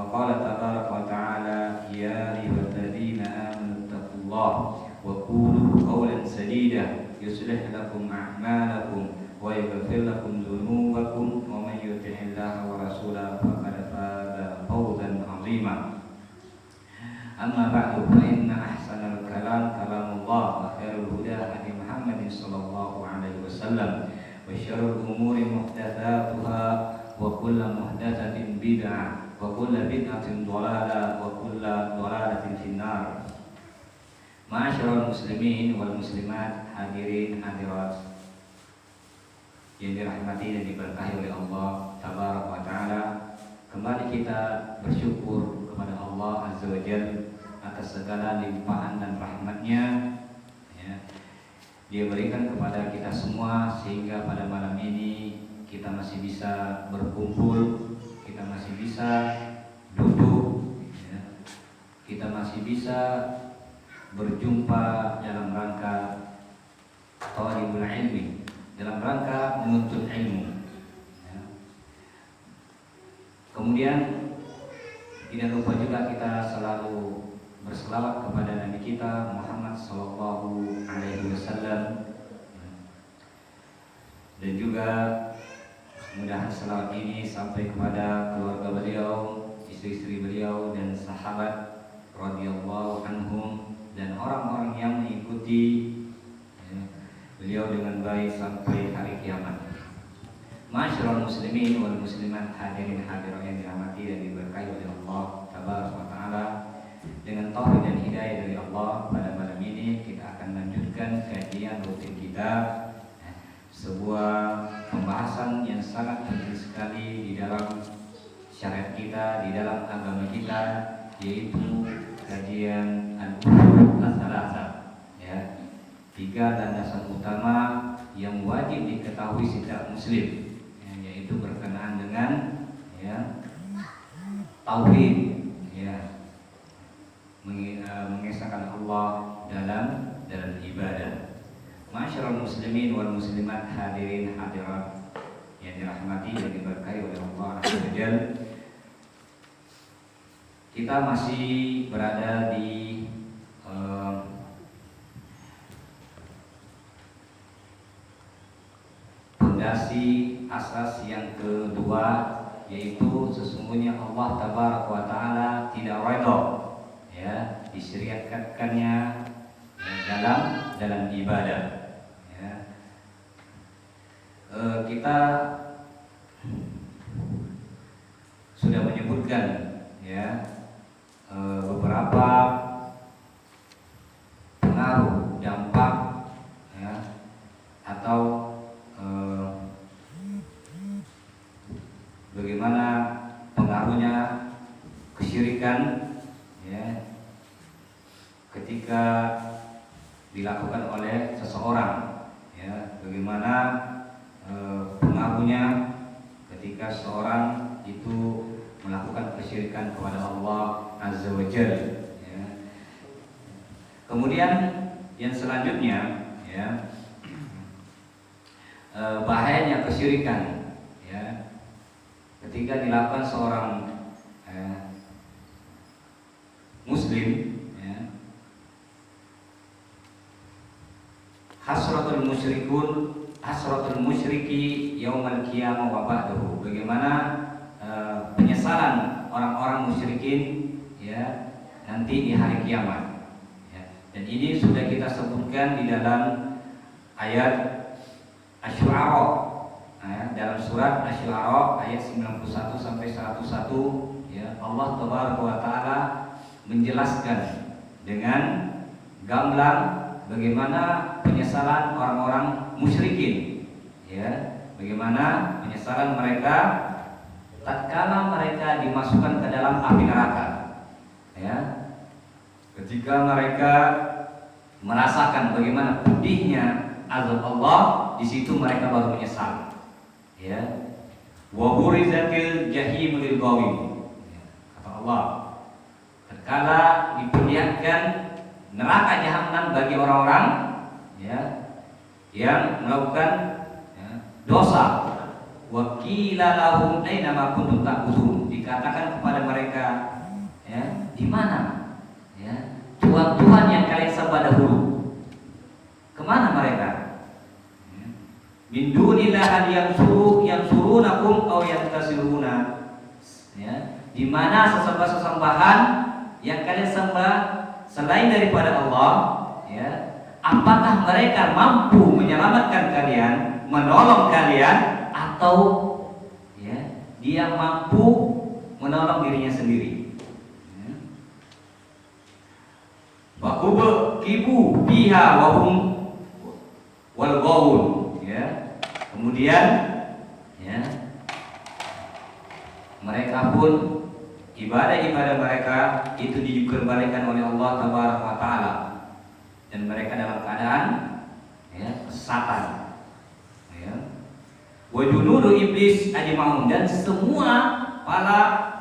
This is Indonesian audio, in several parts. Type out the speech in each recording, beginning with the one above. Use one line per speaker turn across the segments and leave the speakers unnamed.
qala tabaraka wa ta'ala ya ayyuhalladzina amanu taqullaha wa qulu qawlan sadida yuslih lakum a'malakum wa yaghfir lakum dhunubakum wa may yuti'illaha wa rasulahu faqad faza fawzan 'azima. Amma ba'du fa inna ahsanal kalam kalamullah wa khairul huda hadi Muhammadin sallallahu alaihi wasallam wa syarrul umuri muhdatsatuha wa kullu muhdatsatin bid'ah wa kullu bid'atin dhalalah wa kullu dhalalatin finnar. Ma'asyiral muslimin wal muslimat, hadirin hadirat yang dirahmati dan diberkahi oleh Allah tabaraka wa taala, kembali kita bersyukur kepada Allah azza wa jalla atas segala limpahan dan rahmatnya ya, Dia berikan kepada kita semua, sehingga pada malam ini kita masih bisa berkumpul, kita masih bisa duduk ya, kita masih bisa berjumpa dalam rangka thalibul ilmi, dalam rangka menuntut ilmu ya. Kemudian tidak lupa juga kita selalu berselawat kepada Nabi kita Muhammad sallallahu alaihi wasallam, dan juga mudah-mudahan selawat ini sampai kepada keluarga beliau, istri-istri beliau dan sahabat radhiyallahu anhum, dan orang-orang yang mengikuti beliau dengan baik sampai hari kiamat. Ma'asyiral muslimin wal muslimat, hadirin hadirat yang dirahmati dan diberkahi oleh Allah tabaraka wa taala, dengan taufik dan hidayah dari Allah, pada malam ini kita akan lanjutkan kajian rutin kita, sebuah pembahasan yang sangat penting sekali di dalam syariat kita, di dalam agama kita, yaitu kajian al-usul ats-tsalatsah ya, 3 landasan utama yang wajib diketahui setiap muslim ya, yaitu berkenaan dengan ya, tauhid ya, mengesahkan Allah dalam ibadah. Ma'asyiral muslimin wal muslimat, hadirin hadirat yang dirahmati dan diberkahi oleh Allah azza wa jalla, kita masih berada di fondasi asas yang kedua, yaitu sesungguhnya Allah tabaraka wa taala tidak ridha ya disyariatkannya dalam ibadah ya. Kita sudah menyebutkan ya beberapa pengaruh dampak ya, atau bagaimana pengaruhnya kesyirikan ya, ketika dilakukan oleh seseorang ya, bagaimana pengaruhnya ketika seorang itu melakukan kesyirikan kepada Allah azza wa jalla ya. Kemudian yang selanjutnya ya, bahayanya kesyirikan ya, ketika dilakukan seorang muslim ya, hasratul musyriki yaumal qiyamah wa ba'dahu, bagaimana penyesalan orang-orang musyrikin ya nanti di hari kiamat ya. Dan ini sudah kita sebutkan di dalam ayat Asy-Syu'ara ya, dalam surat Asy-Syu'ara ayat 91 sampai 101 ya, Allah tabaraka wa taala menjelaskan dengan gamblang bagaimana penyesalan orang-orang musyrikin ya, bagaimana penyesalan mereka tatkala mereka dimasukkan ke dalam api neraka ya, ketika mereka merasakan bagaimana pedihnya azab Allah, di situ mereka baru menyesal ya. Wa burizatil jahim lil ghawin ya, kata Allah, tatkala diperlihatkan neraka jahanam bagi orang-orang ya yang melakukan ya, dosa, wa qila lahum aina ma kuntum ta'budun, dikatakan kepada mereka, ya, di mana, ya, Tuhan-Tuhan yang kalian sembah dahulu? Kemana mereka? Min dunillah yang surunakum aw yantasiruna. Ya, di mana sesembahan yang kalian sembah selain daripada Allah, ya, apakah mereka mampu menyelamatkan kalian, menolong kalian, atau ya, dia mampu menolong dirinya sendiri? Bakubu kibu biha wahum wal gaul, ya. Kemudian, ya, mereka pun ibadah-ibadah mereka itu dikembalikan oleh Allah Tabaraka wa Ta'ala, dan mereka dalam keadaan, ya, kesesatan, ya. Wa junudu iblis ajmaun, dan semua bala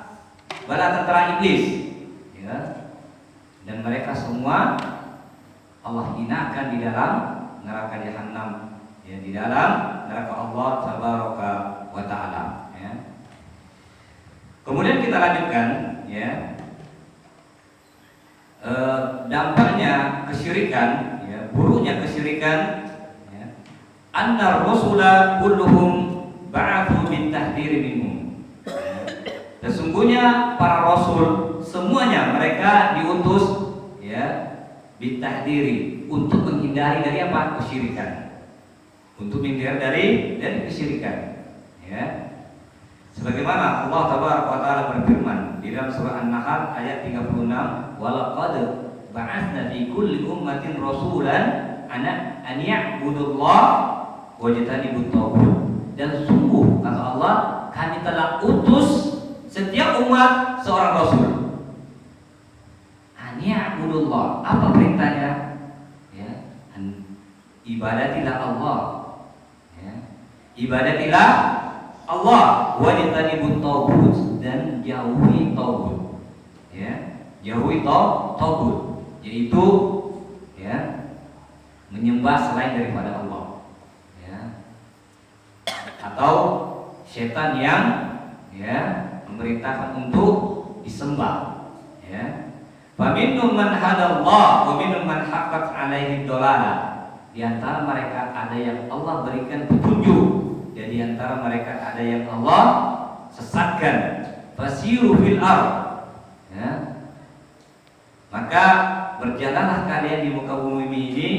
tentara iblis, ya, dan mereka semua Allah hinakan di dalam neraka Jahannam, ya, di dalam neraka Allah Tabaraka wa Ta'ala, ya. Kemudian kita lanjutkan, ya, dampaknya kesyirikan, ya, buruknya kesyirikan, ya. Annar rasula kulluhum ba'athu bin tahdhiri minhum. Sesungguhnya para rasul semuanya mereka diutus, ya, bin tahdhiri, untuk menghindari dari apa? Kesyirikan. Untuk menghindari dari kesyirikan, ya. Sebagaimana Allah Tabaraka wa Ta'ala berfirman di dalam surah An-Nahl ayat 36, "Walaqad ba'atsna fi kulli ummatin rasulan an ya'budullaha wajtanibut taghut." Dan sungguh, kata Allah, kami telah utus setiap umat seorang rasul. An ya'budullah, apa perintahnya? Ya, ibadatilah Allah, ya. Ibadatilah Allah, wajtanibut taghut, dan jauhi taghut, ya, jauhi taghut, yaitu, ya, menyembah selain daripada Allah, ya, atau setan yang, ya, memerintahkan untuk disembah, ya. Faminhum man hadallah wa minhum man haqqat alaihi dhalalah. Di antara mereka ada yang Allah berikan petunjuk, dan di antara mereka ada yang Allah sesatkan. Fasiru fil ardh, ya. Maka berjalanlah kalian di muka bumi ini,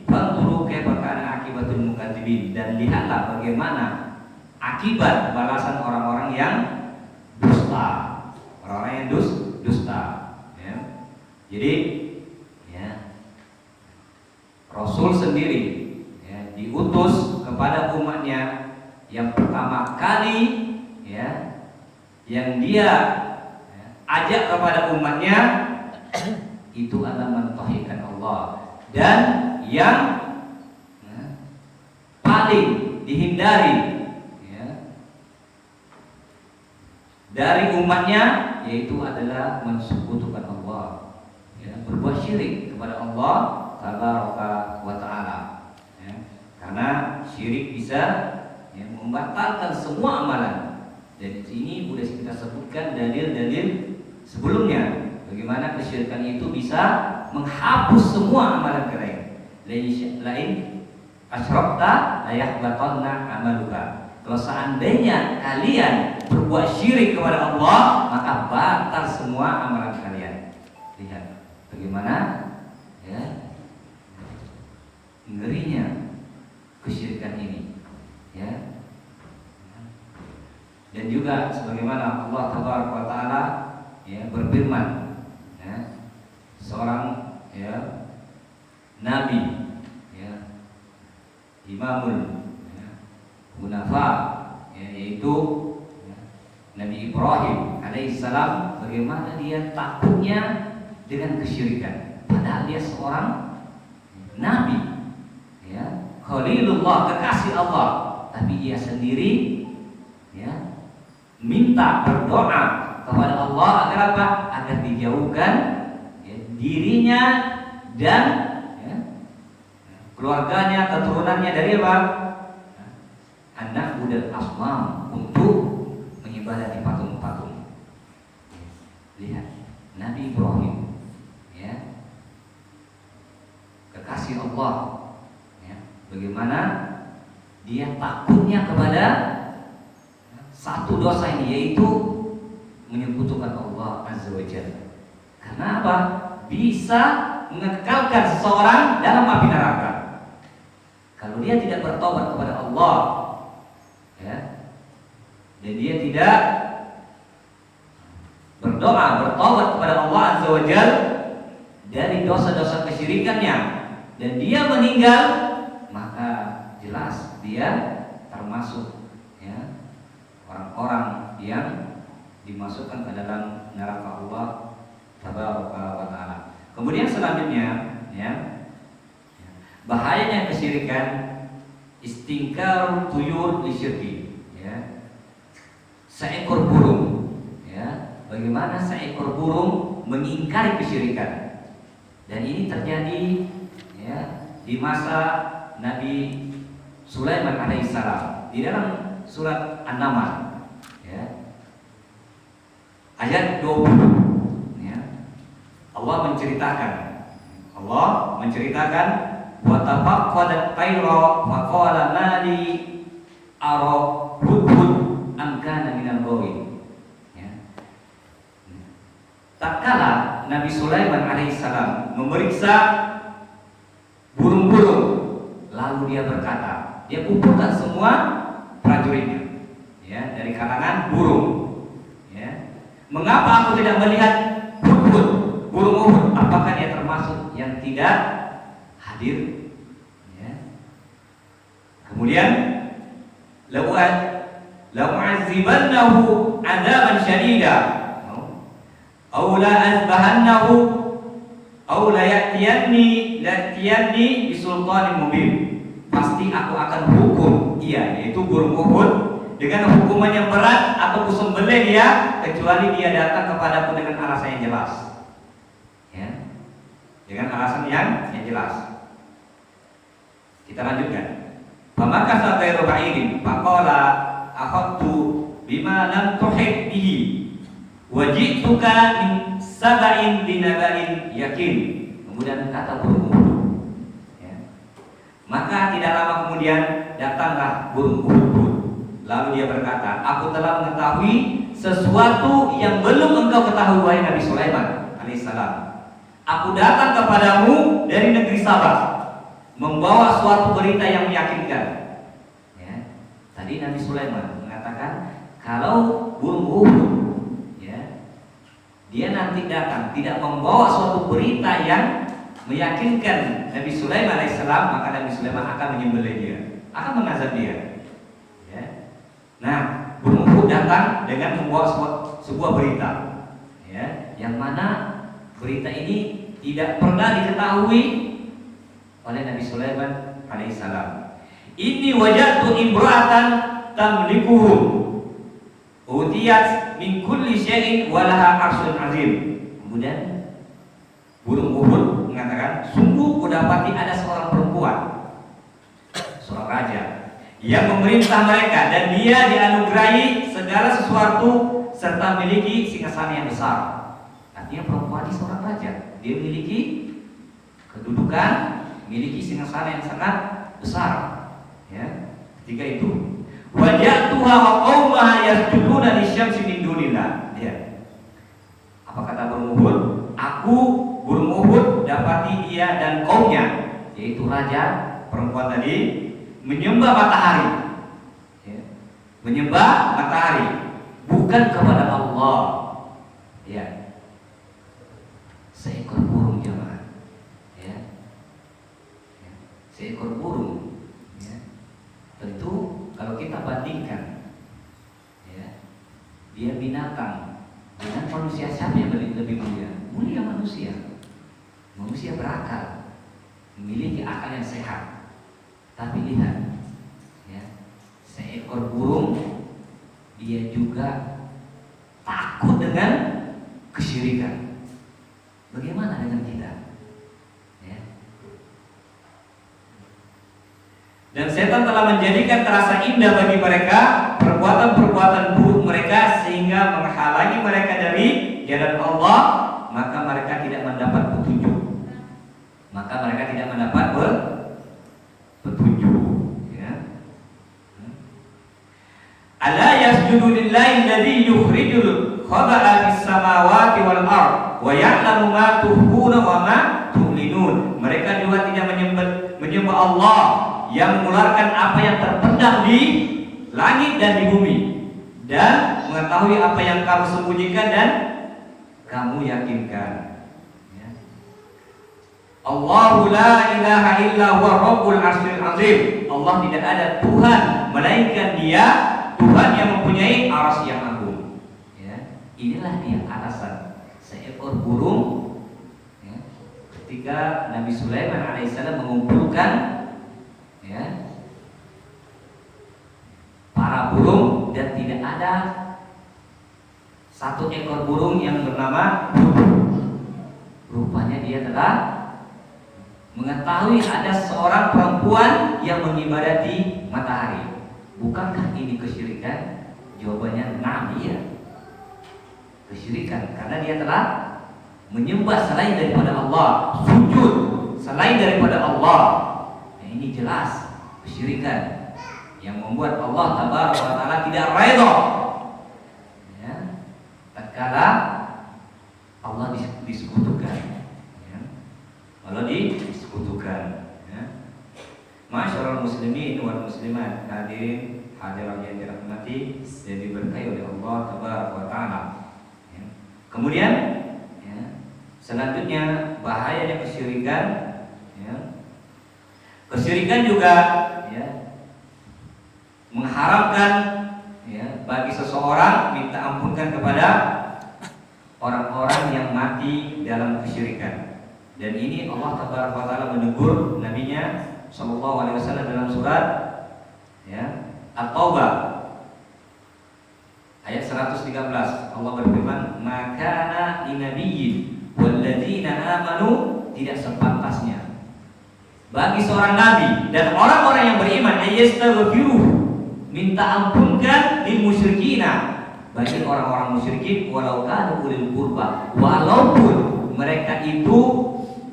fanzuru kaifa kana akibatul mukadzibin, dan lihatlah bagaimana akibat balasan orang-orang yang dusta, orang-orang yang dusta, ya. Jadi, ya, Rasul sendiri, ya, diutus kepada umatnya. Yang pertama kali, ya, yang dia, ya, ajak kepada umatnya itu adalah mentauhidkan Allah, dan yang, ya, paling dihindari, ya, dari umatnya yaitu adalah mensekutukan Allah, ya, berbuat syirik kepada Allah Tabaraka wa Ta'ala, ya. Karena syirik bisa, ya, membatalkan semua amalan. Dan ini sudah kita sebutkan dalil-dalil sebelumnya, bagaimana kesyirikan itu bisa menghapus semua amalan kalian. Lain asyrakta la yahbatanna amaluka. Kalau seandainya kalian berbuat syirik kepada Allah, maka batal semua amalan kalian. Lihat bagaimana, ya, ngerinya kesyirikan ini, ya. Dan juga sebagaimana Allah Tabaraka wa Ta'ala, ya, berfirman, ya, seorang, ya, nabi, ya, imamul, ya, hunafa, ya, yaitu, ya, Nabi Ibrahim alaihissalam, bagaimana dia takutnya dengan kesyirikan, padahal dia seorang nabi, ya, Khalilullah, kekasih Allah, tapi dia sendiri, ya, minta, berdoa kepada Allah agar apa? Agar dijauhkan, ya, dirinya dan, ya, keluarganya, keturunannya dari apa? Anak budal asnam, untuk menyembah di patung-patung. Nabi Ibrahim, ya, kekasih Allah, ya, bagaimana dia takutnya kepada satu dosa ini, yaitu menyekutukan Allah Azza wa Jalla. Karena apa? Bisa mengekalkan seseorang dalam api neraka. Kalau dia tidak bertobat kepada Allah, ya, dan dia tidak berdoa, bertobat kepada Allah Azza wa Jalla dari dosa-dosa kesyirikannya, dan dia meninggal, maka jelas dia termasuk, ya, orang-orang yang dimasukkan ke dalam neraka Allah Tabaraka wa Ta'ala. Kemudian selanjutnya, ya, bahayanya kesyirikan, istingkar tuyur li syirki, ya, seekor burung, ya, bagaimana seekor burung mengingkari kesyirikan. Dan ini terjadi, ya, di masa Nabi Sulaiman alaihissalam di dalam surat An-Naml, ya, ayat 20, ya, Allah menceritakan wa tafaqqadat tayra wa qala mali ara hudhud am kana minal ghawin, ya. Tatkala Nabi Sulaiman alaihissalam memeriksa burung-burung, lalu dia berkata, dia kumpulkan semua prajuritnya, ya, dari kalangan burung, ya. Mengapa aku tidak melihat hudhud, burung Uhud? Apakah dia termasuk yang tidak hadir? Ya. Kemudian la'u'azibannahu 'adzaban syadida aw la azbahannahu aw la ya'tiyanni bisultanin mubin. Pasti aku akan hukum ia, yaitu burung Uhud, dengan hukuman yang berat, atau kusembelih dia kecuali dia datang kepadaku dengan alasan yang jelas, ya, dengan alasan yang jelas. Kita lanjutkan. Famakatha ghairu ba'idin faqala akhadtu bima lam tuhit bihi wa ji'tuka min sab'in binaba'in yakin. Kemudian kata burung Uhud, ya. Maka tidak lama kemudian datanglah burung Uhud. Lalu dia berkata, aku telah mengetahui sesuatu yang belum engkau ketahui, wahai Nabi Sulaiman alaihissalam. Aku datang kepadamu dari negeri Sabah, membawa suatu berita yang meyakinkan, ya. Tadi Nabi Sulaiman mengatakan kalau burung Uhud, ya, dia nanti datang tidak membawa suatu berita yang meyakinkan Nabi Sulaiman alaihissalam, maka Nabi Sulaiman akan menyembelih dia, akan mengazab dia. Nah, burung Uhud datang dengan membawa sebuah berita, ya, yang mana berita ini tidak pernah diketahui oleh Nabi Sulaiman alaihissalam. Inni wajadtu imra'atan tamlikuhum utiyat min kulli syai'in wa laha 'arsyun 'azim. Kemudian burung Uhud mengatakan, sungguh kudapati ada seorang perempuan, seorang raja yang memerintah mereka, dan dia dianugerahi segala sesuatu serta memiliki singgasana yang besar. Artinya perempuan ini seorang raja, dia memiliki kedudukan, memiliki singgasana yang sangat besar, ya. Ketika itu waja'tuha wa qaumaha yasjuduna lisyamsi min dunillah, ya. Apa kata burung Uhud? Aku burung Uhud dapati dia dan kaumnya, yaitu raja perempuan tadi, menyembah matahari, ya, menyembah matahari bukan kepada Allah, ya. Seekor burung jemaah, ya, seekor burung, ya. Tentu kalau kita bandingkan, ya, dia binatang dengan manusia, siapa yang lebih mulia? Mulia manusia. Manusia berakal, memiliki akal yang sehat. Tapi lihat, ya, seekor burung dia juga takut dengan kesyirikan. Bagaimana dengan kita? Ya. Dan setan telah menjadikan terasa indah bagi mereka perbuatan-perbuatan buruk mereka, sehingga menghalangi mereka dari jalan Allah, maka mereka tidak mendapat petunjuk. Petunjuk. Ya. Ala yasjudu lillahi alladzi yukhrijul khaba'a fis samawati wal ard wa ya'lamu ma tukhfuna wa ma tu'linun. Mereka juga tidak menyembah Allah yang mengeluarkan apa yang terpendam di langit dan di bumi, dan mengetahui apa yang kamu sembunyikan dan kamu yakinkan. Ya. Allahu la ilaha illa huwa rabbul arsyil azim. Allah tidak ada Tuhan melainkan Dia Tuhan yang mempunyai arsy yang agung. Ya. Inilah dia alasan seekor burung, ya, ketika Nabi Sulaiman alaihissalam mengumpulkan, ya, para burung, dan tidak ada satu ekor burung yang bernama burung. Rupanya dia telah mengetahui ada seorang perempuan yang mengibadati matahari. Bukankah ini kesyirikan? Jawabannya na'am, iya. Kesyirikan karena dia telah menyembah selain daripada Allah, sujud selain daripada Allah. Nah, ini jelas kesyirikan yang membuat Allah Tabaraka wa Ta'ala tidak redha. Ya, tatkala Allah disekutukan, ya, Allah disekutukan. Ya. Masyaallah muslimin wal muslimat, hadirin hadirat yang dirahmati dan diberkahi oleh Allah Tabaraka wa Ta'ala. Ya. Kemudian, ya, selanjutnya bahayanya kesyirikan. Ya. Kesyirikan juga, ya, mengharamkan, ya, bagi seseorang minta ampunkan kepada orang-orang yang mati dalam kesyirikan. Dan ini Allah Tabaraka wa Ta'ala menegur nabinya sallallahu alaihi wasallam dalam surat, ya, At-Taubah ayat 113. Allah berfirman, "Maka linabiyyin walladzina amanu," tidak sepantasnya bagi seorang nabi dan orang-orang yang beriman ayastaghfiru, minta ampunkan lil musyrikina, bagi orang-orang musyrikin, walau kanu ulil qurba, walaupun mereka itu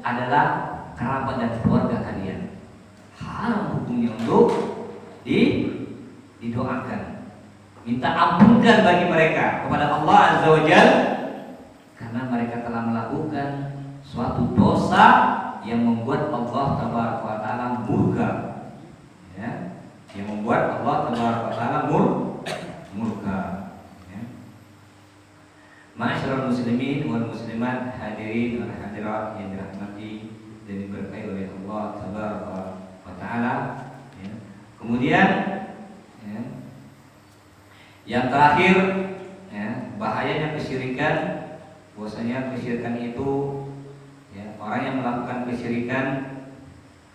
adalah kerabat dan keluarga kalian. Haram hukumnya untuk didoakan, minta ampunkan bagi mereka kepada Allah Azza wa Jalla, karena mereka telah melakukan suatu dosa yang membuat Allah Tabaraka wa Ta'ala murka, ya, yang membuat Allah Tabaraka wa Ta'ala murka. Ya. Ma'asyiral muslimin wal muslimat, hadirin wal hadirat yang dirahmati dan diberkahi oleh Allah Tabaraka wa Ta'ala. Ya. Kemudian, ya, yang terakhir, ya, bahayanya kesyirikan, bahwasanya kesyirikan itu, ya, orang yang melakukan kesyirikan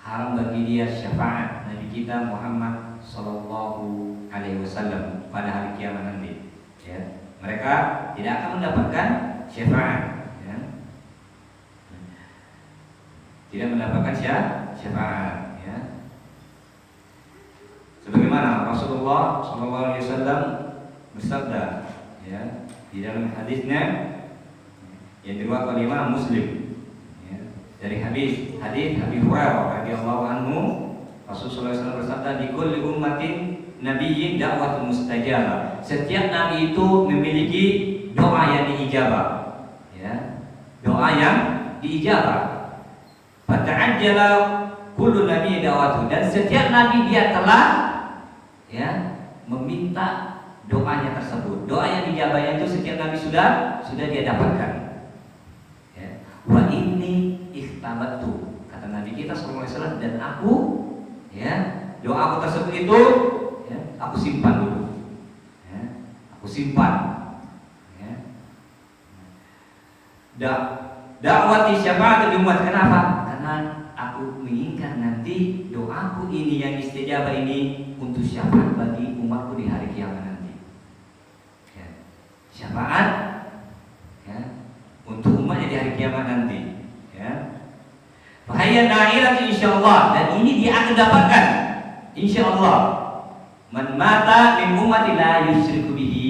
haram bagi dia syafaat Nabi kita Muhammad sallallahu alaihi wasallam pada hari kiamat nanti. Ya. Mereka tidak akan mendapatkan syafaat, ya. Tidak mendapatkan syafaat, ya. Sebagaimana Rasulullah sallallahu alaihi wasallam bersabda, ya, di dalam hadisnya yang diriwayatkan oleh Imam Muslim, ya, dari hadis Abi Hurairah radhiyallahu anhu, Rasulullah SAW bersabda, "Di kulli ummatin nabiyyin da'watun mustajabah." Setiap nabi itu memiliki doa yang diijabah, ya, doa yang diijabah. Fata'ajjala kullu nabiyyin da'watuhu, dan setiap nabi dia telah, ya, meminta doanya tersebut. Doa yang dijabahnya itu setiap nabi sudah dia dapatkan. Ya. Wa inni ikhtabatu, kata Nabi kita sallallahu alaihi wasallam, dan aku, ya, doa aku tersebut itu, ya, aku simpan dulu. Ya, aku simpan. Ya. Dakwati syafaat di umat. Kenapa? Karena aku menginginkan nanti doaku ini yang istajabah ini untuk syafaat bagi umatku di hari kiamat nanti. Ya. Syafaat, ya, untuk umatnya di hari kiamat nanti. Ya. Bahaya na'ilat insyaallah, dan ini dia akan dapatkan insyaallah. Man mata min ummati la yusyriku bihi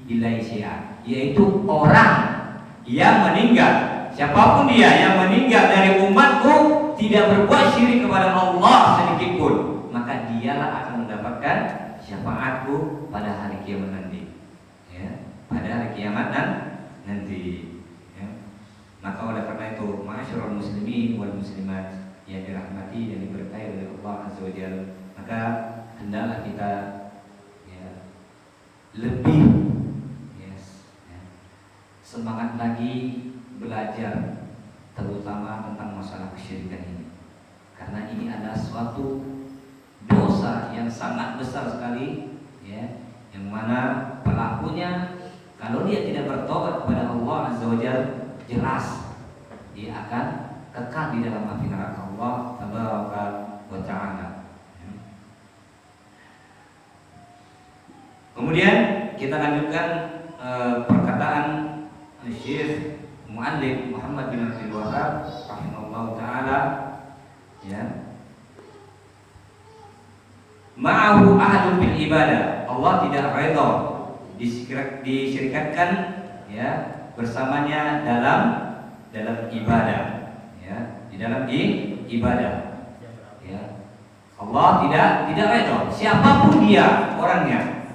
billahi syai'a, yaitu orang yang meninggal siapapun dia yang meninggal dari umatku tidak berbuat syirik kepada Allah sedikit pun, maka dialah akan mendapatkan syafaatku pada hari kiamat nanti. Ya, pada hari kiamat nanti. Ya. Maka oleh karena itu, ma'asyiral muslimin wal muslimat yang dirahmati dan diberkahi oleh Allah Azza wa Jalla, maka hendaklah kita lebih semangat lagi belajar, terutama tentang masalah kesyirikan ini, karena ini adalah suatu dosa yang sangat besar sekali, ya, yang mana pelakunya kalau dia tidak bertobat kepada Allah Azza wa Jalla, jelas dia akan kekal di dalam api neraka Allah Tabaraka wa Ta'ala. Kemudian kita lanjutkan perkataan Syekh Mu'allim Muhammad bin Abdul Wahhab rahimahullah ta'ala, ya, ma'ahu ahadun bil ibadah, Allah tidak redha disyirikatkan, ya, bersamanya dalam ibadah, ya, di dalam ibadah, ya. Allah tidak redha siapapun dia orangnya,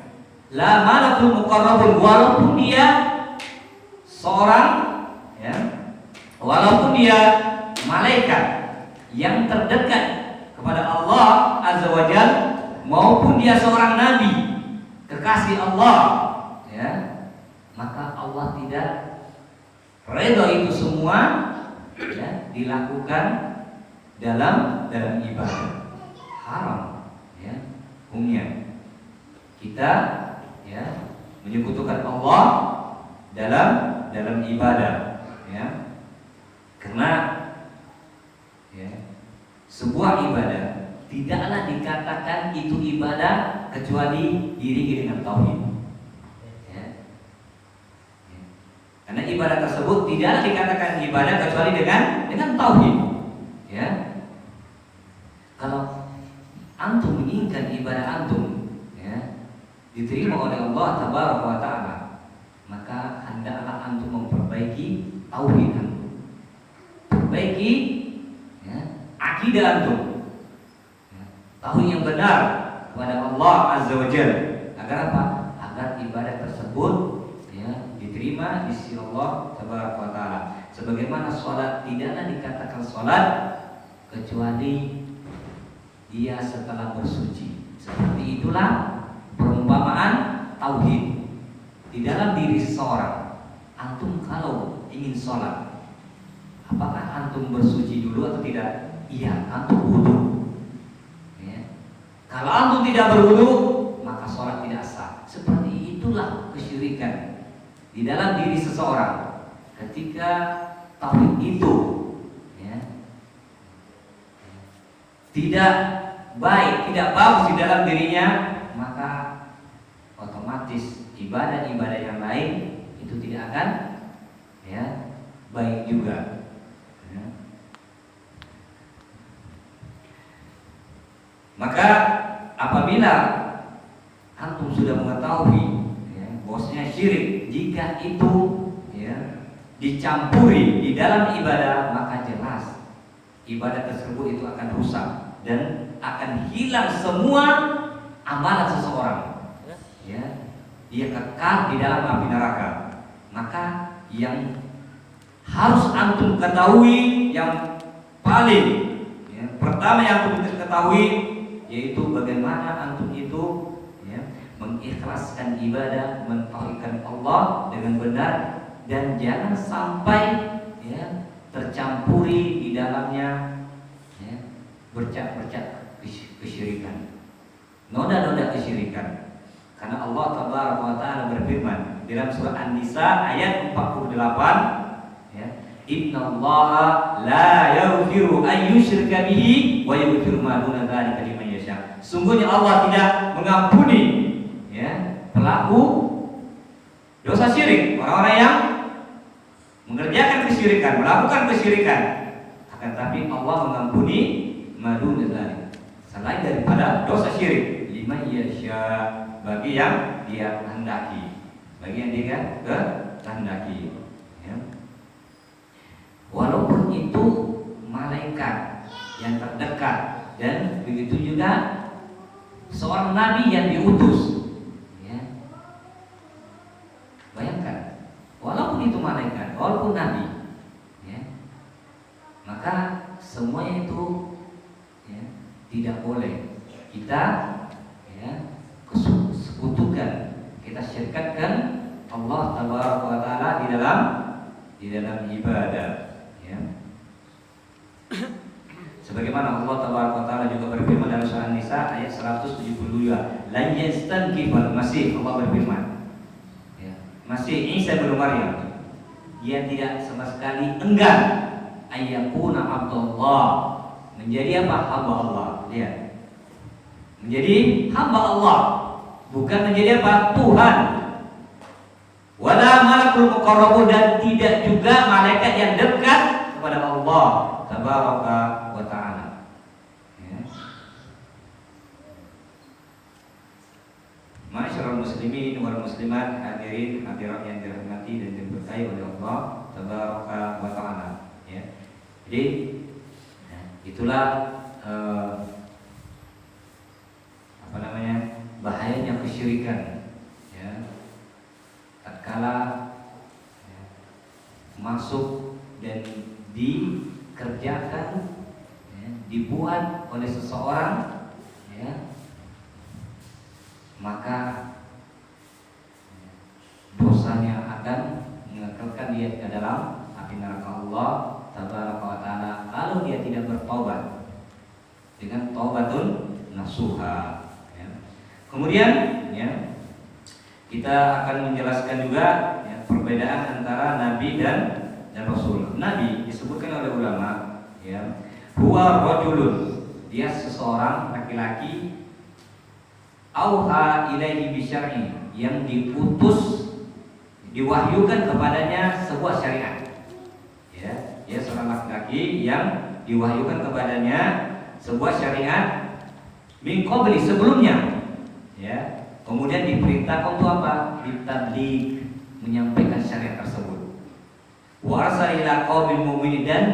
la malakul muqarrabun, walaupun dia seorang, ya, walaupun dia malaikat yang terdekat kepada Allah Azza wa Jalla, maupun dia seorang nabi kekasih Allah, ya, maka Allah tidak redha itu semua, ya, dilakukan dalam ibadah. Haram, ya, hukumnya kita, ya, menyekutukan Allah dalam ibadah, ya, karena, ya, sebuah ibadah tidaklah dikatakan itu ibadah kecuali diiringi dengan tauhid, ya. Ya. Karena ibadah tersebut tidaklah dikatakan ibadah kecuali dengan tauhid, ya. Kalau antum menginginkan ibadah antum, ya, diterima oleh Allah Tabaraka wa Ta'ala, maka hendaklah antum memperbaiki tauhid antum, perbaiki, ya, akidah antum, ya, tauhid yang benar kepada Allah Azza wa Jalla, agar apa? Agar ibadah tersebut, ya, diterima di sisi Allah Tabaraka wa Ta'ala. Sebagaimana sholat tidaklah dikatakan sholat kecuali dia setelah bersuci. Seperti itulah perumpamaan tauhid di dalam diri seseorang. Antum kalau ingin sholat, apakah antum bersuci dulu atau tidak? Iya, antum wudu, ya. Kalau antum tidak berwudu, maka sholat tidak sah. Seperti itulah kesyirikan di dalam diri seseorang. Ketika tauhid itu, ya, tidak baik, tidak bagus di dalam dirinya, maka otomatis ibadah-ibadah yang lain itu tidak akan, ya, baik juga, ya. Maka apabila antum sudah mengetahui, ya, bahwasanya syirik jika itu, ya, dicampuri di dalam ibadah, maka jelas ibadah tersebut itu akan rusak dan akan hilang semua amalan seseorang, ya, dia kekal di dalam api neraka. Maka yang harus antum ketahui yang paling, ya, pertama yang antum ketahui yaitu bagaimana antum itu, ya, mengikhlaskan ibadah, mentauhidkan Allah dengan benar, dan jangan sampai, ya, tercampuri di dalamnya, ya, bercak-bercak kesyirikan, noda-noda kesyirikan. Karena Allah Tabaraka wa Ta'ala berfirman dalam surah An-Nisa ayat 48, ya, innallaha la yaghfiru an yushraka bihi wa yaghfiru ma duna dzalika liman yasha. Sungguhnya Allah tidak mengampuni, ya, pelaku dosa syirik, orang-orang yang mengerjakan kesyirikan, melakukan kesyirikan, akan tapi Allah mengampuni ma duna dzalika, selain daripada dosa syirik, liman yasha, bagi yang dia kehendaki, bagi yang dia kehendaki, ya. yang terdekat, dan begitu juga seorang nabi yang diutus. Ya. Bayangkan, walaupun itu malaikat, walaupun nabi, ya, maka semuanya itu ya, tidak boleh kita ya, sekutukan, kita syirikatkan Allah Tabaraka wa Ta'ala di dalam ibadah. Ya. Sebagaimana Allah Tabaraka wa Ta'ala juga berfirman dalam surah An-Nisa ayat 172, la yastankifal masih, Allah berfirman, ya, Masih Isa bin Maryam, dia tidak sama sekali enggan ayyakuna abdullah, menjadi apa? Hamba Allah. Lihat, menjadi hamba Allah, bukan menjadi apa? Tuhan. Wala malakul muqarrabun, dan tidak juga malaikat yang dekat kepada Allah Tabaraka wa Ta'ala. Ya. Ma'asyiral muslimin wal muslimat, hadirin hadirat yang dirahmati dan diberkahi oleh Allah Tabaraka wa Ta'ala. Ya. Jadi itulah bahayanya kesyirikan. Ya. Tatkala ya, masuk dan dikerjakan, ya, dibuat oleh seseorang, ya, maka dosanya akan mengekalkan dia ke dalam api neraka Allah Tabaraka wa Ta'ala kalau dia tidak bertobat dengan taubatun nasuha. Ya. Kemudian ya, kita akan menjelaskan juga ya, perbedaan antara Nabi dan Rasul. Nabi disebutkan oleh ulama, ya, huwa rajulun, dia seseorang laki-laki, auha ilaihi bisyar'i, yang diutus, diwahyukan kepadanya sebuah syariat. Ya, dia seorang laki-laki yang diwahyukan kepadanya sebuah syariat min qabli, sebelumnya. Ya, kemudian diperintahkan untuk apa? Ditabligh, menyampaikan syariat tersebut. Wa arsala ila qaumil mu'minin, dan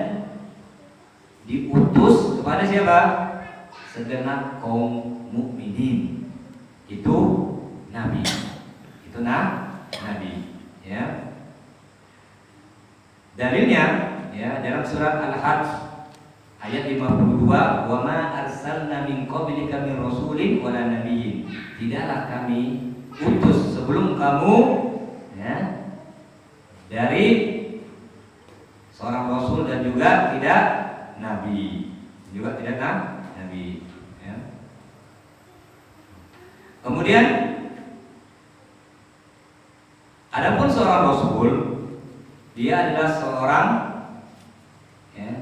diutus kepada siapa? Segenap kaum mukminin. Itu nabi. Itu nabi, ya. Dalilnya ya dalam surat Al-Hajj ayat 52, wa ma arsalna min qablika min rasulin wala nabiyyin, tidaklah kami utus sebelum kamu ya dari seorang rasul dan juga tidak nabi, nabi, ya. Kemudian adapun seorang rasul, dia adalah seorang ya,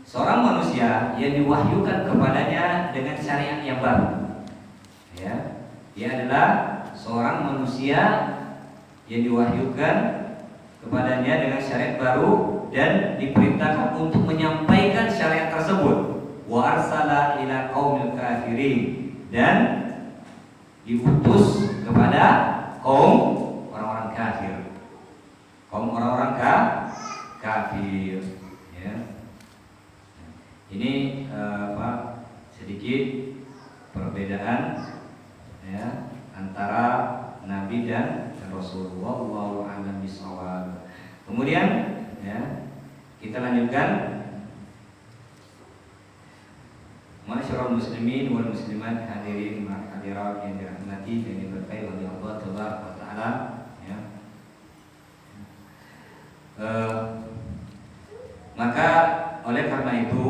seorang manusia yang diwahyukan kepadanya dengan syariat yang baru. Ya, dia adalah seorang manusia yang diwahyukan kepadanya dengan syariat baru dan diperintahkan untuk menyampaikan syariat tersebut. Wa arsala ila qaumil kafirin, dan diutus kepada kaum orang-orang kafir. Kaum orang-orang kafir, ya. Ini sedikit perbedaan ya antara nabi dan rasul. Wallahu a'lam bishawab. Kemudian ya, kita lanjutkan. Masyarul muslimin wal muslimat, hadirin hadirat yang dirahmati dan diberkahi oleh Allah Tabaraka wa Ta'ala, ya. Maka oleh karena itu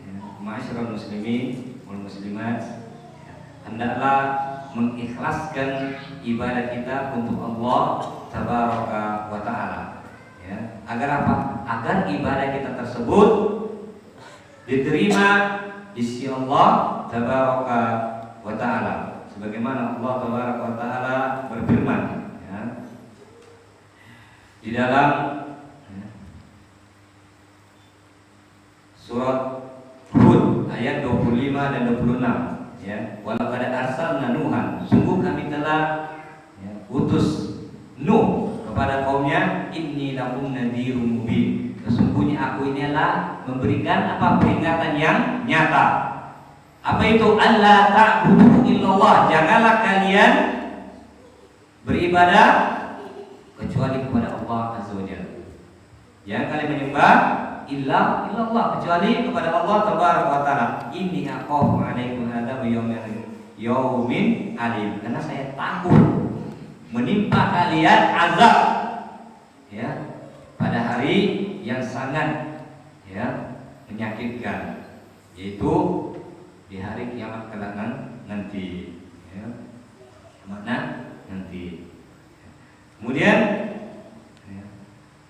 ya, masyarul muslimin wal muslimat, ya, hendaklah mengikhlaskan ibadah kita untuk Allah Tabaraka wa Ta'ala, ya. Agar apa? Agar ibadah kita tersebut diterima di sisi Allah Tabaraka wa Ta'ala, sebagaimana Allah Tabaraka wa Ta'ala berfirman ya, di dalam ya, surat Hud ayat 25 dan 26, ya, walaqad arsalna Nuhan, sungguh kami telah ya, utus Nuh kepada kaumnya, inni lakum nadhirun mubin, sesungguhnya aku ini adalah memberikan peringatan yang nyata. Apa itu? Allah ta'budu illallah. Janganlah kalian beribadah kecuali kepada Allah Azza wa Jalla. Jangan kalian menyembah illallah kecuali kepada Allah Tabaraka wa Ta'ala. Inni akhafu 'alaikum adzab yaumin alim. Karena saya takut menimpa kalian azab pada hari yang sangat menyakitkan, yaitu di hari kiamat kelak nanti. Nanti. Kemudian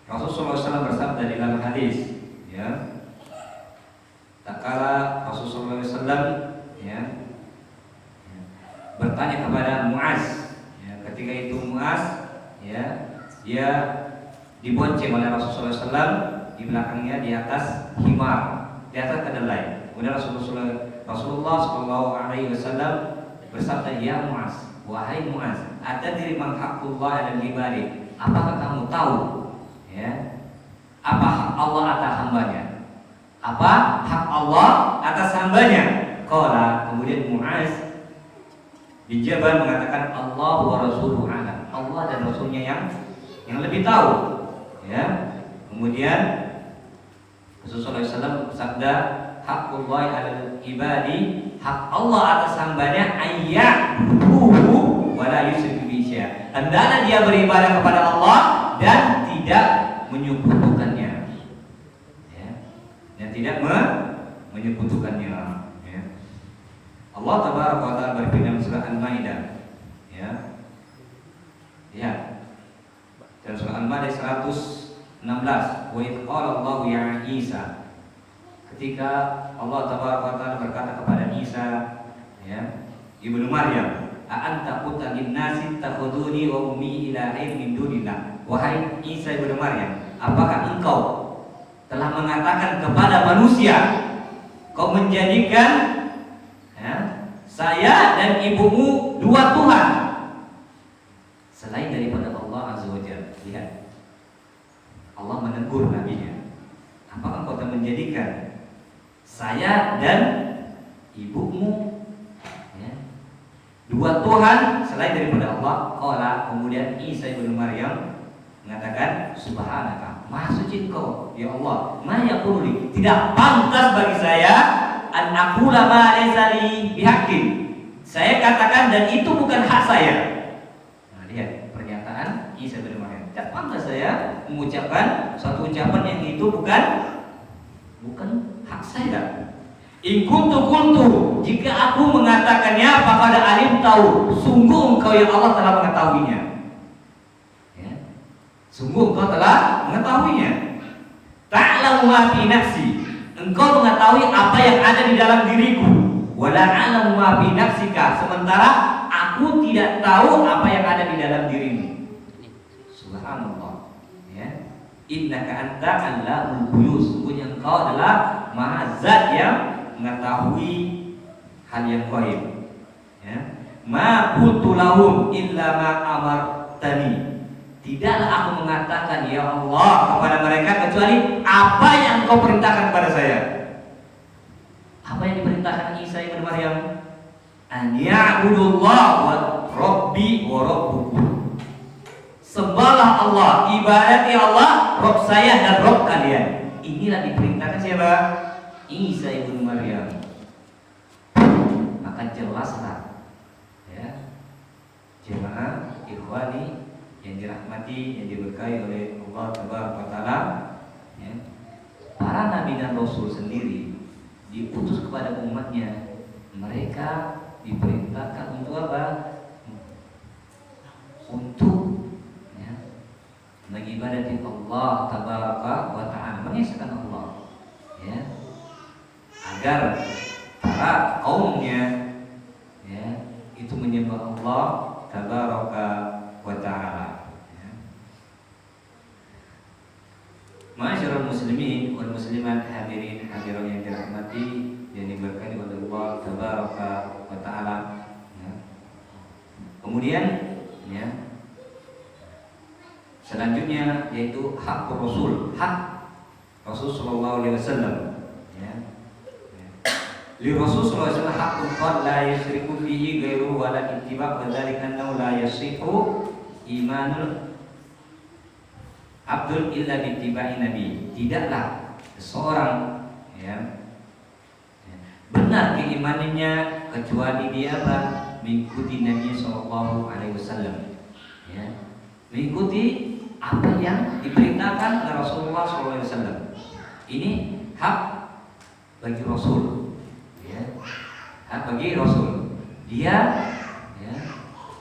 Rasulullah SAW bersabda di dalam hadis, tak kala Rasulullah SAW bertanya kepada Muaz, ketika itu Muaz dia dibonceng oleh Rasulullah SAW, di belakangnya di atas himar, di atas kedelai. Kemudian Rasulullah SAW bersabda, ya Muaz, wahai Muaz, atadri man haqqullah 'alal ibadi? Apakah kamu tahu apa hak Allah atas hambanya? Apa hak Allah atas hambanya? Qala, kemudian Muaz dijawab mengatakan Allah wa rasuluhu a'lam. Allah dan Rasulnya yang lebih tahu. Kemudian Rasulullah SAW bersabda, haqqullah 'alal ibadi, hak Allah atas hambanya ayya'buduhu wa la yusyriku bihi syai'an. Hendaklah dia beribadah kepada Allah dan tidak menyekutukannya. Dan tidak menyekutukannya. Allah Tabaraka wa Ta'ala berfirman dalam surah Al-Maidah. Lihat. Dalam surah Al-Maidah 116, wa idh qala Allahu ya Isa. Ketika Allah Tabaraka wa Ta'ala berkata kepada Isa, Ibnu Maryam, a anta qulta lin-nasi takhuduni wa ummi ilahin min dunillah. Wahai Isa ibnu Maryam, apakah engkau telah mengatakan kepada manusia, kau menjadikan saya dan ibumu dua Tuhan selain daripada Allah Azza wa Jalla? Lihat, Allah menegur nabinya, apakah engkau telah menjadikan saya dan ibumu dua Tuhan selain daripada Allah? Qala, kemudian Isa ibnu Maryam mengatakan, subhanaka, maha suci engkau ya Allah, ma yaqulu, tidak pantas bagi saya an aqula ma laysa li bihaqqin, saya katakan dan itu bukan hak saya. Nah, lihat pernyataan Isa bin Maryam, tidak pantas saya mengucapkan suatu ucapan yang itu bukan hak saya. In kuntu qultu, jika aku mengatakannya faqad alim tahu, sungguh engkau ya Allah telah mengetahuinya. Sungguh engkau telah mengetahuinya. Ta'lamu ma fi nafsi, engkau mengetahui apa yang ada di dalam diriku. Wa la a'lamu ma fi nafsika, sementara aku tidak tahu apa yang ada di dalam dirimu. Subhanallah. Innaka anta 'allamul ghuyub, sungguhnya engkau adalah Maha Zat yang mengetahui hal yang gaib. Ma qultu lahum illa ma amartani, tidaklah aku mengatakan ya Allah kepada mereka kecuali apa yang Kau perintahkan kepada saya. Apa yang diperintahkan Isa ibnu Maryam? An ya'budullah wa rabbi wa rabbukum, sembahlah Allah, ibadati Allah, Rabb saya dan Rabb kalian. Inilah diperintahkan siapa? Isa ibnu Maryam. Maka jelaslah jemaah ikhwani yang dirahmati, yang diberkahi oleh Allah Tabaraka wa Ta'ala, para nabi dan rasul sendiri diutus kepada umatnya, mereka diperintahkan untuk apa? Untuk mengibadati Allah Tabaraka wa Ta'ala, mengesahkan Allah, agar para kaumnya itu menyembah Allah Tabaraka wa Ta'ala. Ma'asyiral muslimin wal muslimat, hadirin hadirat yang dirahmati, yang diberkahi oleh Allah Tabaraka wa Ta'ala. Kemudian selanjutnya yaitu hak Rasul, hak Rasul sallallahu alaihi wasallam. Ya. Li Rasul sallallahu alaihi wasallam haqqun qad la yusyriku fihi ghairuhu wa la ittiba' wa dzalika annahu la yasihu imanul abdul illa bi ittiba'i nabi. Tidaklah seseorang benar keimanannya kecuali dia mengikuti Nabi sallallahu alaihi wasallam. Mengikuti apa yang diperintahkan oleh Rasulullah sallallahu alaihi wasallam. Ini hak bagi Rasul. Hak bagi Rasul. Dia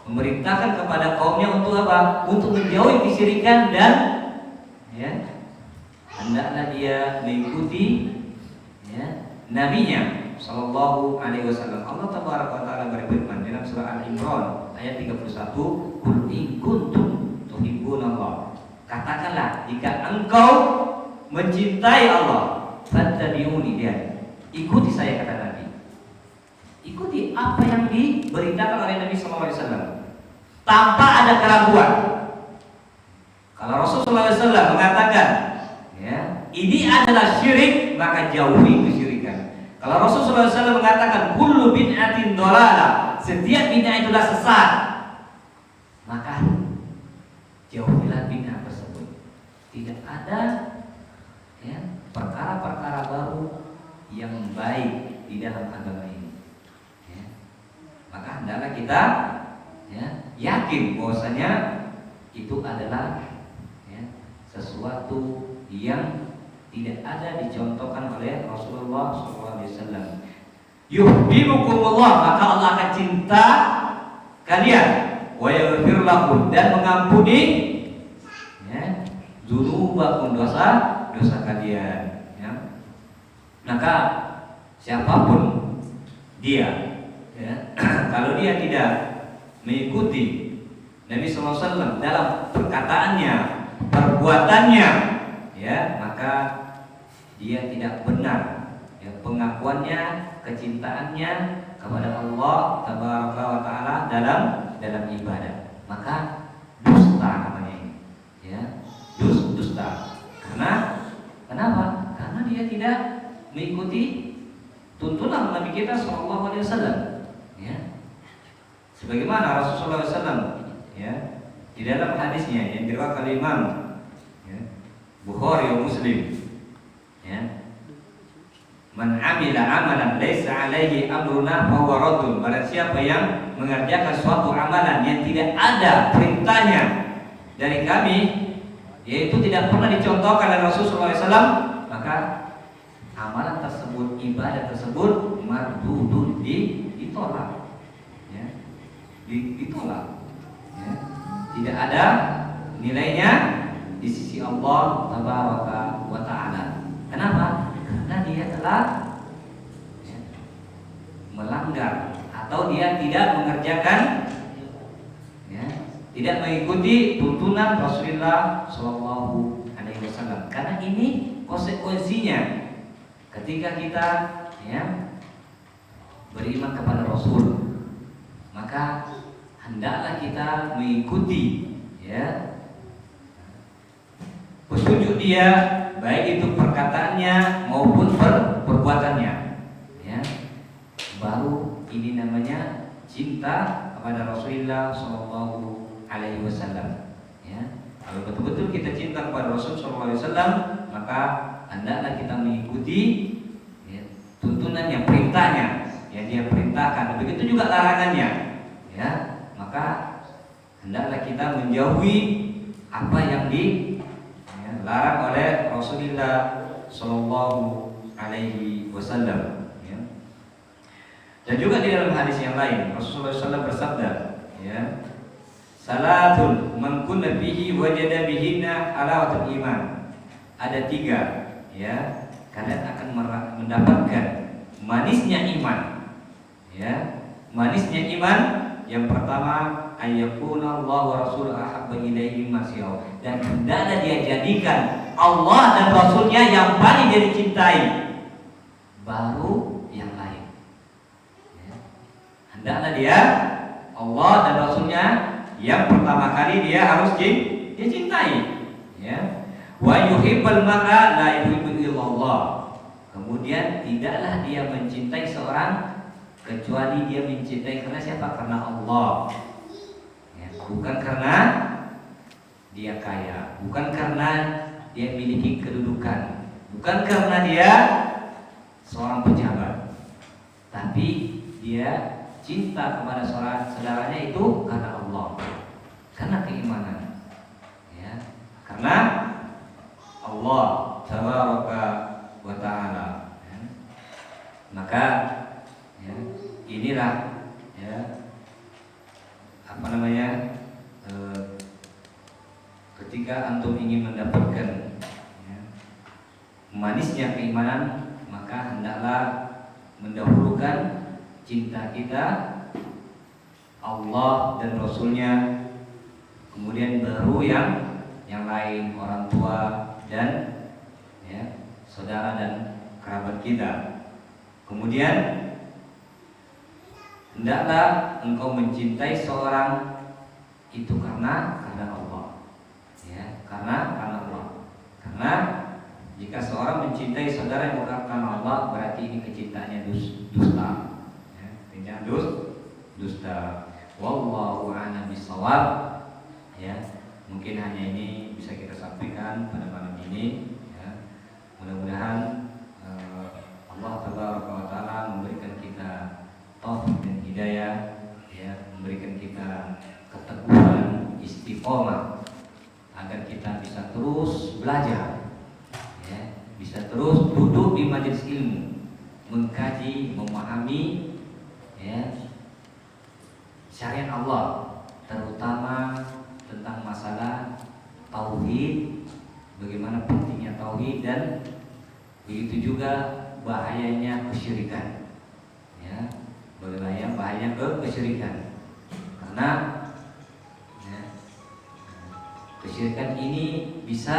memerintahkan kepada kaumnya untuk apa? Untuk menjauhi kesyirikan dan hendaklah dia mengikuti nabinya sallallahu alaihi wasallam. Allah tabaraka wa taala berfirman dalam surah Al-Imran ayat 31, "Qul in kuntum tuhibbunallah." Katakanlah jika engkau mencintai Allah, fattabi'uni, dia ikuti saya, kata Nabi. Ikuti apa yang diberitakan oleh Nabi sallallahu alaihi wasallam tanpa ada keraguan. Kalau Rasulullah SAW mengatakan ini adalah syirik, maka jauhi kesyirikan. Kalau Rasulullah SAW mengatakan kullu bid'atin dhalalah, setiap bid'ah itulah sesat, maka jauhilah bid'ah tersebut. Tidak ada perkara-perkara baru yang baik di dalam agama ini. Maka hendaklah kita yakin bahwasanya itu adalah sesuatu yang tidak ada dicontohkan oleh Rasulullah SAW. Yuhibbukumullah, maka Allah akan cinta kalian, wa yaghfir lakum, dan mengampuni dzunubakum, dosa kalian. Maka siapapun dia, kalau dia tidak mengikuti Nabi SAW dalam perkataannya, perbuatannya, maka dia tidak benar pengakuannya, kecintaannya kepada Allah tabaraka wa taala dalam ibadah. Maka dusta namanya ini, dusta. Kenapa? Karena dia tidak mengikuti tuntunan Nabi kita sallallahu alaihi wasallam. Sebagaimana Rasulullah SAW di dalam hadisnya yang diriwayatkan oleh Imam Bukhari dan Muslim, man amila amalan laisa alaihi amruna fahuwa raddun. Barang siapa yang mengerjakan suatu amalan yang tidak ada perintahnya dari kami, yaitu tidak pernah dicontohkan oleh Rasulullah SAW, maka amalan tersebut, ibadah tersebut mardudun, ditolak. Ditolak. Tidak ada nilainya di sisi Allah tabaraka wa taala. Kenapa? Karena dia telah melanggar atau dia tidak mengerjakan, tidak mengikuti tuntunan Rasulullah Shallallahu Alaihi Wasallam. Karena ini konsekuensinya ketika kita beriman kepada Rasul, maka hendaklah kita mengikuti petunjuk dia, baik itu perkataannya maupun perbuatannya. Baru ini namanya cinta kepada Rasulullah Shallallahu Alaihi Wasallam. Kalau betul-betul kita cinta kepada Rasul Shallallahu Alaihi Wasallam, maka hendaklah kita mengikuti tuntunan yang perintahnya, yang dia perintahkan. Begitu juga larangannya. Maka hendaklah kita menjauhi apa yang dilarang oleh Rasulullah Shallallahu Alaihi Wasallam. Dan juga di dalam hadis yang lain Rasulullah SAW bersabda, salatul man kunna fihi wajada bihinna halawatul iman. Ada 3, kalian akan mendapatkan manisnya iman. Manisnya iman. Yang pertama, ayyakuna Allah wa rasul ahabba ilaihi mimma siwa, dan hendaklah dia jadikan Allah dan Rasulnya yang paling dia dicintai, baru yang lain. Hendaklah dia Allah dan Rasulnya yang pertama kali dia harus dicintai. Wa yuhibbal mar'a la yuhibbu Allah. Kemudian tidaklah dia mencintai seorang kecuali dia mencintai karena siapa? Karena Allah. Ya, bukan karena dia kaya, bukan karena dia memiliki kedudukan, bukan karena dia seorang pejabat, tapi dia cinta kepada saudaranya itu karena Allah, karena keimanan, ya, karena Allah Tabaraka wa Ta'ala. Ya. Maka ya, inilah ya apa namanya ketika antum ingin mendapatkan ya, manisnya keimanan, maka hendaklah mendahulukan cinta kita Allah dan Rasulnya, kemudian baru yang lain, orang tua dan ya, saudara dan kerabat kita. Kemudian hendaklah engkau mencintai seorang itu karena Allah, ya, karena Allah. Karena jika seorang mencintai saudara yang bukan karena Allah, berarti ini kecintaannya dusta, ya, tidak dusta. Wallahu a'lam bishawab. Ya, mungkin hanya ini bisa kita sampaikan pada malam ini. Ya, mudah-mudahan Allah Tabaraka wa Ta'ala memberikan kita taufik dan hidayah, ya, memberikan kita keteguhan, istiqomah, agar kita bisa terus belajar, ya, bisa terus duduk di majelis ilmu, mengkaji, memahami, ya, syariat Allah, terutama tentang masalah tauhid, bagaimana pentingnya tauhid dan begitu juga bahayanya kesyirikan, ya, bagaimana bahayanya kesyirikan, karena ya, kesyirikan ini bisa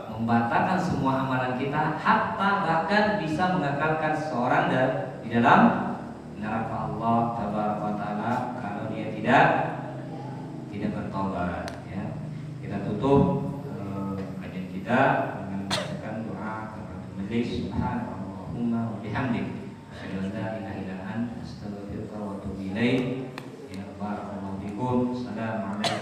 membatalkan semua amalan kita, hatta bahkan bisa mengekalkan seseorang di dalam neraka Allah Tabaraka wa Ta'ala kalau dia tidak bertobat. Ya, kita tutup kajian kita dengan membacakan doa kafaratul majlis. Subhanallahumma wa bihamdik, asyhadu an la ilaha illa anta, astaghfiruka wa atubu ilaik. Ya, barakallahu fikum. Assalamualaikum.